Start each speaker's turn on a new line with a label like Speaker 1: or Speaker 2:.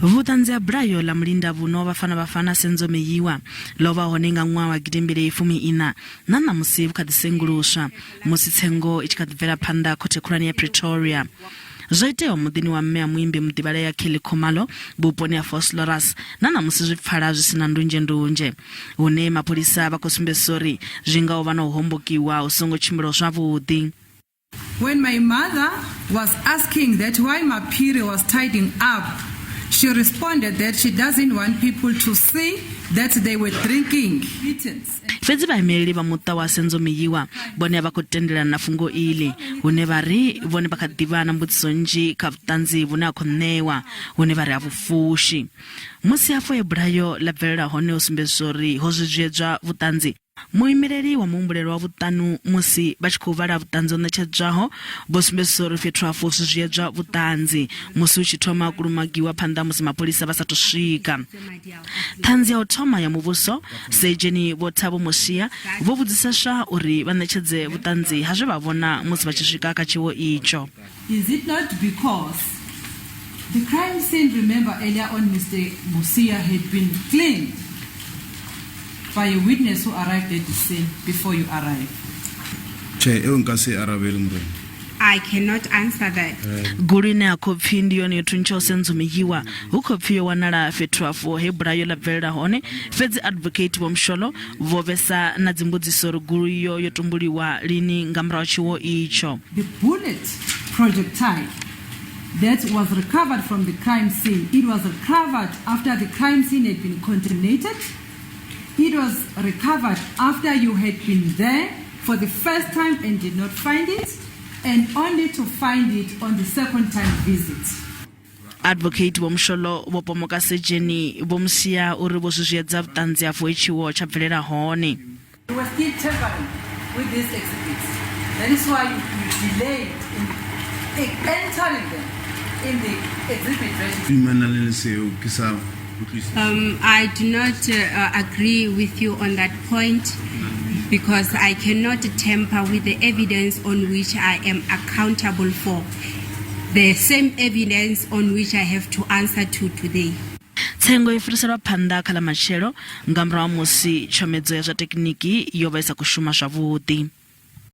Speaker 1: Vhutanzi ha bulayo la mulinda vhuno vhafana senzo Meyiwa lova hone nga ṅwaha wa 2014 na namusi vhu kha ḓisenguluswa musi tsengo i tshi kha ḓi bvelaphanda khothe khulwane ya Pretoria. Zwo iteaho muḓini wa mme a muimbi mudivhaleya Khomalo vhuponi ha Vosloorus na namusi zwi pfala zwi sina ndunzhe hune mapholisa vha khou sumbedzisa uri zwi nga vha na u hombokiwa u songo tshimbila zwavhuḓi.
Speaker 2: When my mother was asking that why my period was tidying up, she responded that she doesn't want people to see that they were drinking.
Speaker 1: Fedzi vhaimeleli vha muṱa wa senzo Meyiwa vhone vha khou tendelana na fhungo iḽi hune vha ri vhone vha kha ḓivha na mbudziso nnzhi kha vhutanzi vhune ha khou ṋewa hune vha ri ha vhufushi. Musi hafho ya bulayo la bvelela hone u sumbedzisa uri ho zwiedzwa vhutanzi, muimeleli wa muhumbulelwa wa vhuṱanu musi vha tshi khou vhala vhutanzi ho ṋetshedzwaho vho sumbedzisa uri fhethu hafho zwi zwiedzwa vhutanzi musi hu tshi thoma kulumagiwa phanḓa musi mapholisa vha sathu swika. Thanzi ya u thoma ya muvhuso sejeni Vho-Thabo Mosia vho vhudzisesa uri vha ṋetshedze vhutanzi ha zwe vha vhona musi vha tshi swika kha tshiwo itsho.
Speaker 2: Is it not because the crime scene, remember earlier on, Mr. Mosia had been cleaned by a witness who arrived at the scene before you arrived?
Speaker 3: I cannot answer that.
Speaker 1: Gurine a khopfi ndi yone thuntsho senzo Meyiwa hu khopfi yo wanala fhethu afho he bulayo la bvelela hone fedzi Adv.Vho-Mshololo vho vhesa na dzimbudziso uri guru iyo yo tumbuliwa lini nga murahu tshiwo itsho.
Speaker 2: The bullet projectile that was recovered from the crime scene, it was recovered after the crime scene had been contaminated. It was recovered after you had been there for the first time and did not find it, and only to find it on the second time visit.
Speaker 1: Adv.Vho-Mshololo vho pomoka sejeni Vho-Mosia uri vho zwiedza vhutanzi afho tshiwo tsha bvelela hone.
Speaker 2: You were still tampering with these exhibits. That is why you delayed in entering them in the exhibit registry.
Speaker 3: I do not agree with you on that point because I cannot tamper with the evidence on which I am accountable for. The same evidence on which I have to answer to today.
Speaker 1: Tsengo i firiselwa phanḓa kha ḽa matshelo nga murahu musi tshomedzo ya zwa tekniki yo vha isa khou shuma zwavhuḓi.